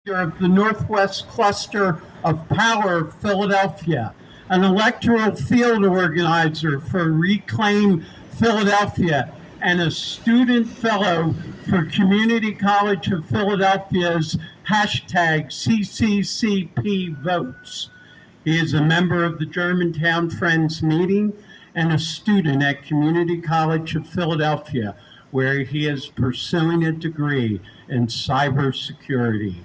of the Northwest Cluster of Power, Philadelphia, an electoral field organizer for Reclaim Philadelphia, and a student fellow for Community College of Philadelphia's hashtag CCCP Votes. He is a member of the Germantown Friends meeting and a student at Community College of Philadelphia, where he is pursuing a degree in cybersecurity.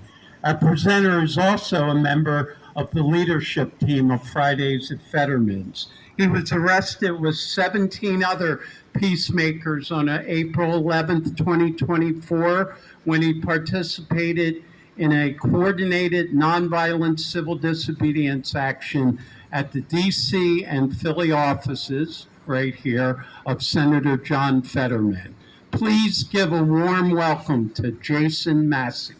Our presenter is also a member of the leadership team of Fridays at Fettermans. He was arrested with 17 other peacemakers on April 11th, 2024, when he participated in a coordinated nonviolent civil disobedience action at the DC and Philly offices, right here, of Senator John Fetterman. Please give a warm welcome to Jayson Massey.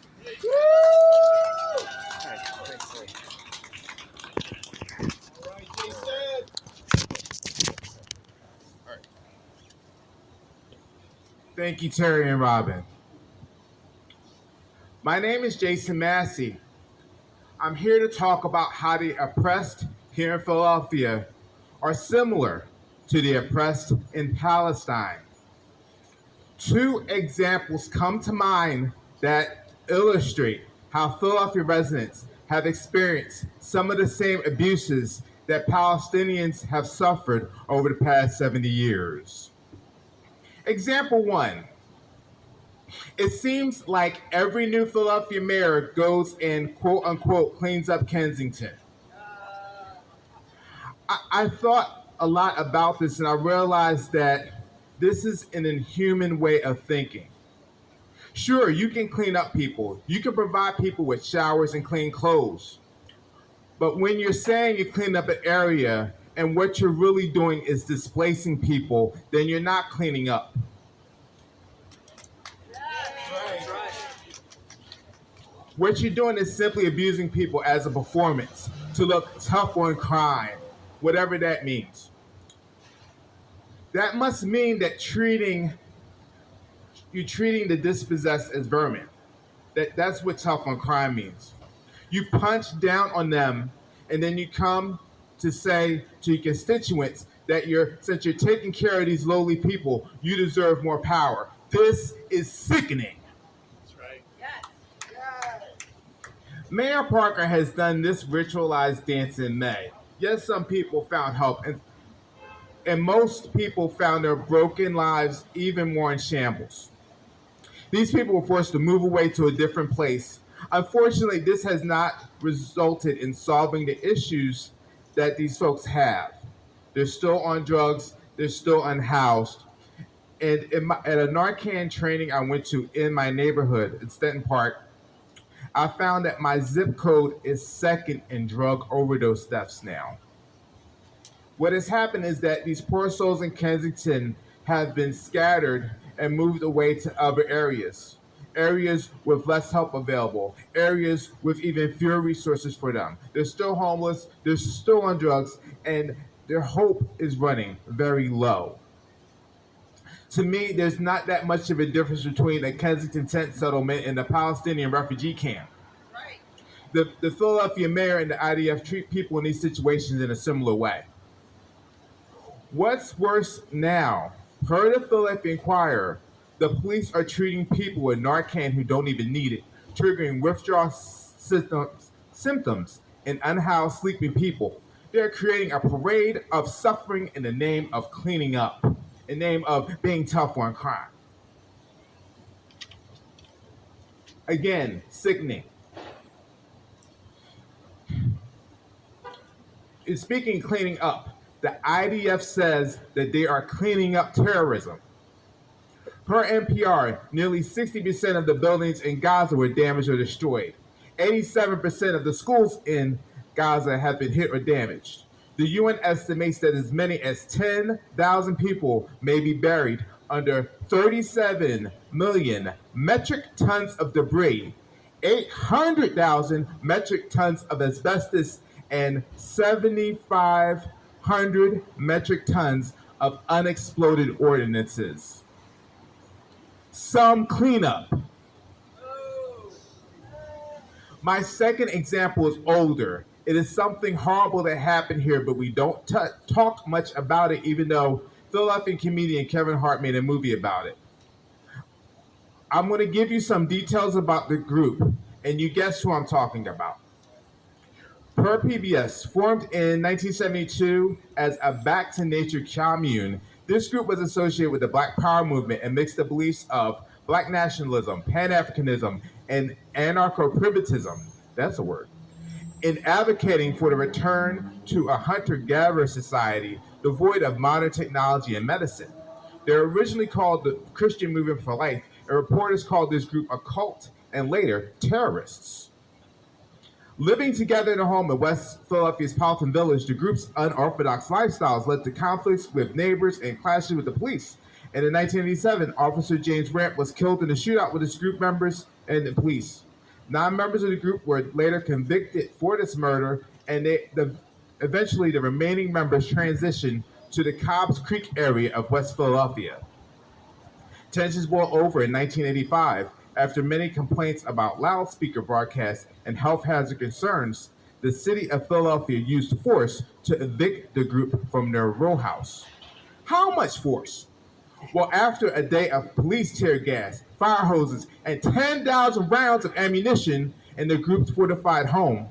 Thank you, Terry and Robin. My name is Jayson Massey. I'm here to talk about how the oppressed here in Philadelphia are similar to the oppressed in Palestine. Two examples come to mind that illustrate how Philadelphia residents have experienced some of the same abuses that Palestinians have suffered over the past 70 years. Example one. It seems like every new Philadelphia mayor goes and quote unquote cleans up Kensington. I thought a lot about this and I realized that this is an inhuman way of thinking. Sure, you can clean up people. You can provide people with showers and clean clothes. But when you're saying you clean up an area and what you're really doing is displacing people, then you're not cleaning up. What you're doing is simply abusing people as a performance to look tough on crime, whatever that means. That must mean that you're treating the dispossessed as vermin. That's what tough on crime means. You punch down on them, and then you come to say to your constituents that since you're taking care of these lowly people, you deserve more power. This is sickening. Mayor Parker has done this ritualized dance in May. Yes, some people found help, and most people found their broken lives even more in shambles. These people were forced to move away to a different place. Unfortunately, this has not resulted in solving the issues that these folks have. They're still on drugs, they're still unhoused. And at a Narcan training I went to in my neighborhood in Stanton Park, I found that my zip code is second in drug overdose deaths now. What has happened is that these poor souls in Kensington have been scattered and moved away to other areas with less help available, areas with even fewer resources for them. They're still homeless, they're still on drugs, and their hope is running very low. To me, there's not that much of a difference between a Kensington tent settlement and a Palestinian refugee camp. Right. The Philadelphia mayor and the IDF treat people in these situations in a similar way. What's worse now, per the Philadelphia Inquirer, the police are treating people with Narcan who don't even need it, triggering withdrawal symptoms in unhoused sleeping people. They're creating a parade of suffering in the name of cleaning up, in the name of being tough on crime. Again, sickening. Speaking of cleaning up, the IDF says that they are cleaning up terrorism. Per NPR, nearly 60% of the buildings in Gaza were damaged or destroyed. 87% of the schools in Gaza have been hit or damaged. The UN estimates that as many as 10,000 people may be buried under 37 million metric tons of debris, 800,000 metric tons of asbestos, and 7,500 metric tons of unexploded ordnances. Some cleanup. My second example is older. It is something horrible that happened here, but we don't talk much about it, even though Philadelphia comedian Kevin Hart made a movie about it. I'm going to give you some details about the group, and you guess who I'm talking about. Per PBS, formed in 1972 as a Back to Nature commune, this group was associated with the Black Power movement and mixed the beliefs of Black nationalism, Pan Africanism, and anarcho primitivism. That's a word. In advocating for the return to a hunter gatherer society devoid of modern technology and medicine. They're originally called the Christian Movement for Life, and reporters called this group a cult and later terrorists. Living together in a home in West Philadelphia's Politan Village, the group's unorthodox lifestyles led to conflicts with neighbors and clashes with the police. And in 1987, Officer James Brandt was killed in a shootout with his group members and the police. 9 members of the group were later convicted for this murder, and eventually the remaining members transitioned to the Cobbs Creek area of West Philadelphia. Tensions boiled over in 1985 after many complaints about loudspeaker broadcasts and health hazard concerns. The city of Philadelphia used force to evict the group from their row house. How much force? Well, after a day of police tear gas, fire hoses, and 10,000 rounds of ammunition in the group's fortified home,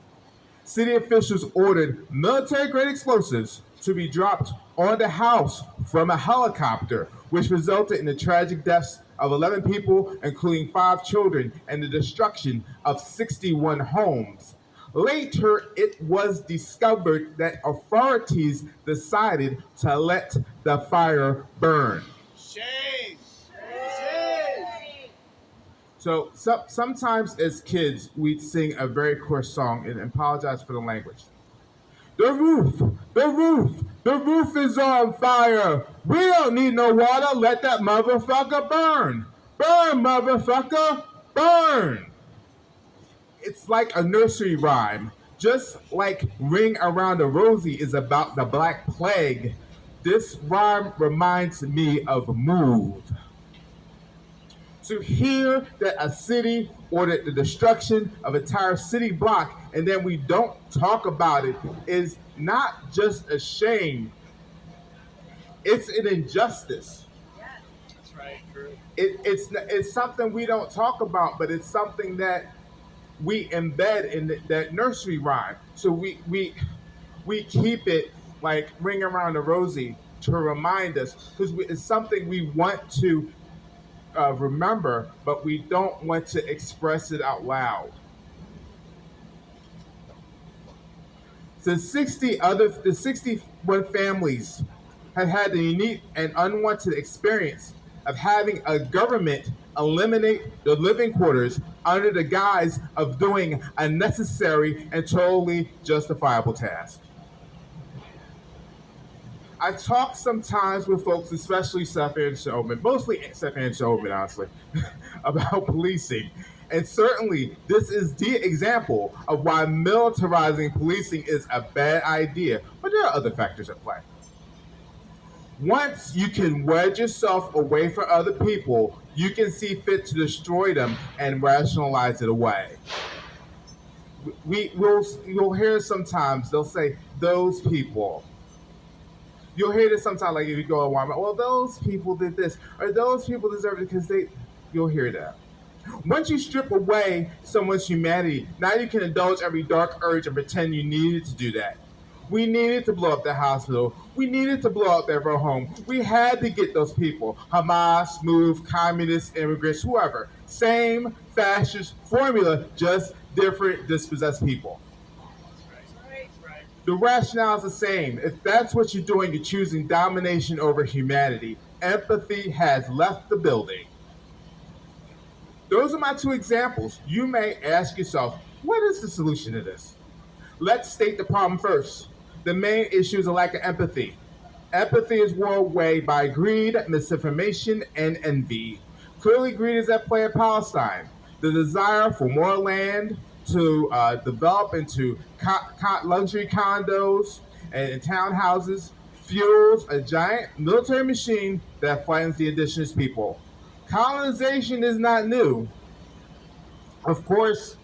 city officials ordered military-grade explosives to be dropped on the house from a helicopter, which resulted in the tragic deaths of 11 people, including 5 children, and the destruction of 61 homes. Later, it was discovered that authorities decided to let the fire burn. Shame! Shame! So sometimes as kids, we'd sing a very coarse song, and apologize for the language. The roof, the roof, the roof is on fire. We don't need no water. Let that motherfucker burn. Burn, motherfucker, burn. It's like a nursery rhyme. Just like Ring Around the Rosie is about the Black Plague, this rhyme reminds me of Move. To hear that a city ordered the destruction of an entire city block and then we don't talk about it is not just a shame, it's an injustice. Yeah, that's right, true. It's something we don't talk about, but it's something that we embed in that nursery rhyme. So we keep it like Ring Around the Rosie to remind us, because it's something we want to remember, but we don't want to express it out loud. The 61 families have had the unique and unwanted experience of having a government eliminate the living quarters under the guise of doing a necessary and totally justifiable task. I talk sometimes with folks, especially Seth Showman, mostly Seth Showman, honestly, about policing. And certainly, this is the example of why militarizing policing is a bad idea. But there are other factors at play. Once you can wedge yourself away from other people, you can see fit to destroy them and rationalize it away. You'll hear sometimes, they'll say, those people. You'll hear this sometimes, like if you go to Walmart, well, those people did this, or those people deserve it because you'll hear that. Once you strip away someone's humanity, now you can indulge every dark urge and pretend you needed to do that. We needed to blow up the hospital. We needed to blow up their row home. We had to get those people. Hamas, MOVE, communists, immigrants, whoever. Same fascist formula, just different dispossessed people. The rationale is the same. If that's what you're doing, you're choosing domination over humanity. Empathy has left the building. Those are my 2 examples. You may ask yourself, what is the solution to this? Let's state the problem first. The main issue is a lack of empathy. Empathy is ruled away by greed, misinformation, and envy. Clearly, greed is at play in Palestine. The desire for more land, to develop into luxury condos and townhouses fuels a giant military machine that frightens the indigenous people. Colonization is not new. Of course,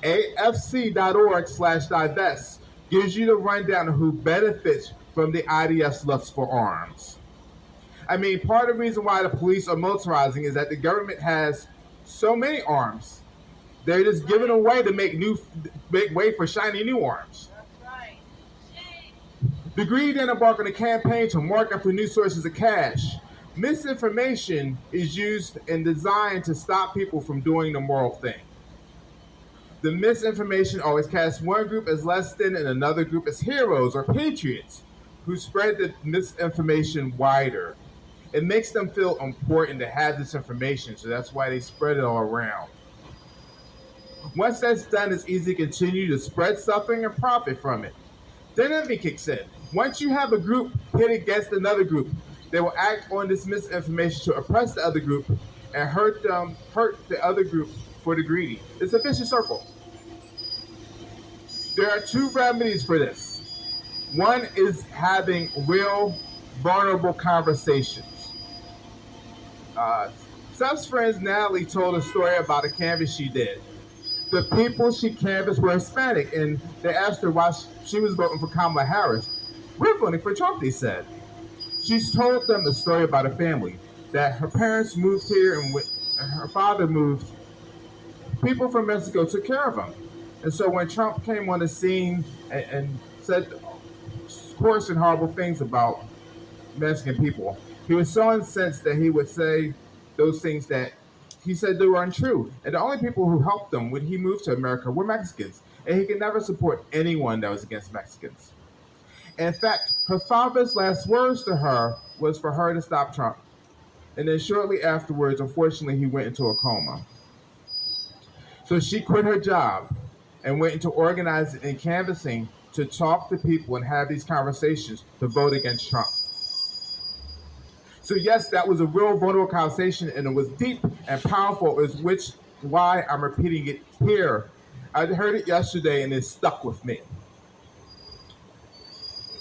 AFC.org/divest gives you the rundown of who benefits from the IDF's lust for arms. I mean, part of the reason why the police are militarizing is that the government has so many arms. They're just giving away to make way for shiny new arms. The greed then embark on a campaign to market for new sources of cash. Misinformation is used and designed to stop people from doing the moral thing. The misinformation always casts one group as less than and another group as heroes or patriots who spread the misinformation wider. It makes them feel important to have this information, so that's why they spread it all around. Once that's done, it's easy to continue to spread suffering and profit from it. Then envy kicks in. Once you have a group pit against another group, they will act on this misinformation to oppress the other group and hurt the other group for the greedy. It's a vicious circle. There are two remedies for this. One is having real, vulnerable conversations. Seth's friend Natalie told a story about a canvas she did. The people she canvassed were Hispanic, and they asked her why she was voting for Kamala Harris. We're voting for Trump, they said. She's told them the story about a family, that her parents moved here and when her father moved, people from Mexico took care of him. And so when Trump came on the scene and said coarse and horrible things about Mexican people, he was so incensed that he would say those things that he said they were untrue. And the only people who helped him when he moved to America were Mexicans. And he could never support anyone that was against Mexicans. In fact, her father's last words to her was for her to stop Trump. And then shortly afterwards, unfortunately, he went into a coma. So she quit her job and went into organizing and canvassing to talk to people and have these conversations to vote against Trump. So yes, that was a real vulnerable conversation, and it was deep and powerful, which why I'm repeating it here. I heard it yesterday, and it stuck with me.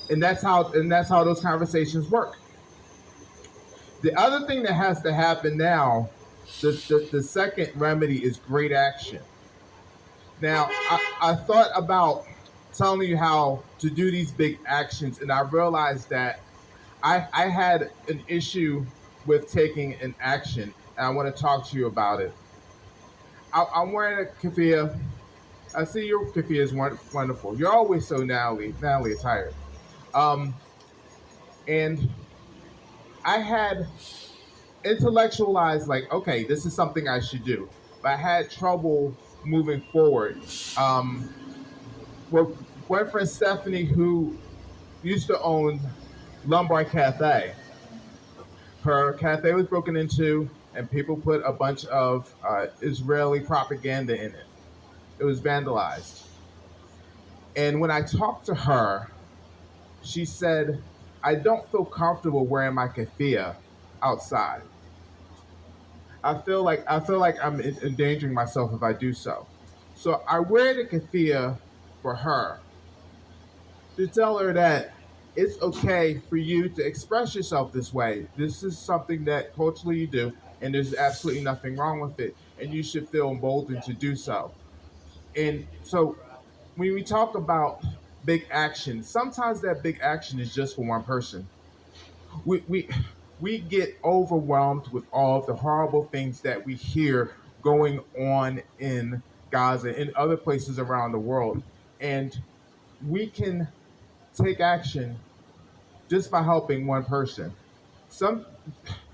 And that's how those conversations work. The other thing that has to happen now, the second remedy is great action. Now, I thought about telling you how to do these big actions, and I realized that I had an issue with taking an action, and I want to talk to you about it. I'm wearing a keffiyeh. I see your keffiyeh is wonderful. You're always so Natalie attired. And I had intellectualized, like, okay, this is something I should do. But I had trouble moving forward. Well, one friend, Stephanie, who used to own Lombard Cafe, her cafe was broken into, and people put a bunch of Israeli propaganda in it. It was vandalized. And when I talked to her, she said, I don't feel comfortable wearing my keffiyeh outside. I feel like I'm endangering myself if I do so. So I wear the keffiyeh for her to tell her that it's okay for you to express yourself this way. This is something that culturally you do, and there's absolutely nothing wrong with it, and you should feel emboldened to do so. And so when we talk about big action, sometimes that big action is just for one person. We we we get overwhelmed with all of the horrible things that we hear going on in Gaza and other places around the world. And we can take action just by helping one person. Some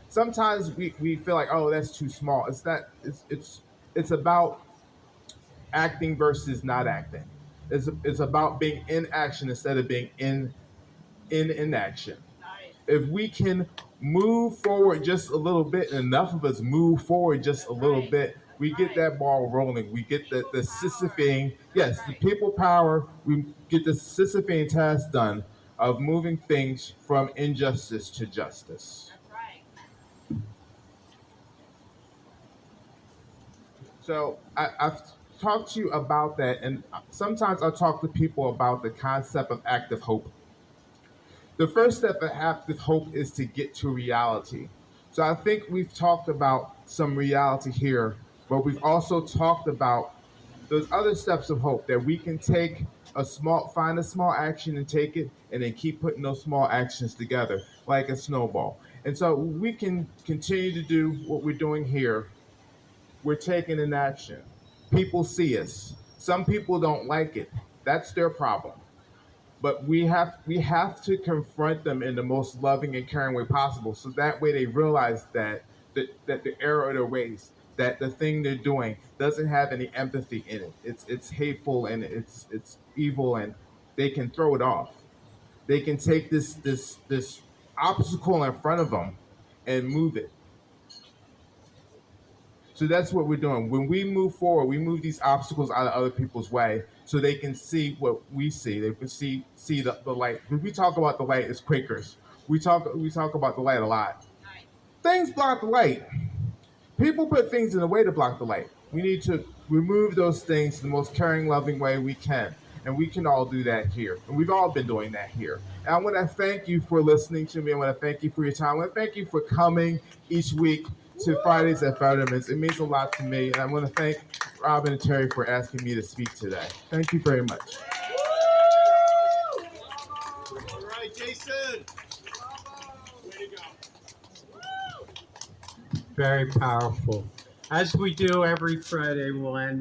sometimes we feel like, oh, that's too small. It's about acting versus not acting. It's about being in action instead of being in inaction. If we can move forward just a little bit, and enough of us move forward just a little bit, we get that ball rolling. We get the Sisyphean, yes, the people power. We get the Sisyphean task done of moving things from injustice to justice. So I've talked to you about that, and sometimes I talk to people about the concept of active hope. The first step of active hope is to get to reality. So I think we've talked about some reality here, but we've also talked about those other steps of hope that we can take find a small action and take it, and then keep putting those small actions together like a snowball. And so we can continue to do what we're doing here. We're taking an action. People see us. Some people don't like it. That's their problem. But we have to confront them in the most loving and caring way possible, so that way they realize that the error of their ways, that the thing they're doing doesn't have any empathy in it. It's hateful and it's evil, and they can throw it off. They can take this obstacle in front of them and move it. So that's what we're doing. When we move forward, we move these obstacles out of other people's way so they can see what we see. They can see the light. When we talk about the light as Quakers, we talk about the light a lot. Things block the light. People put things in the way to block the light. We need to remove those things in the most caring, loving way we can. And we can all do that here. And we've all been doing that here. And I want to thank you for listening to me. I want to thank you for your time. I want to thank you for coming each week to Fridays at Fettermans. It means a lot to me. And I want to thank Robin and Terry for asking me to speak today. Thank you very much. All right, Jayson. Way to go. Very powerful. As we do every Friday, we'll end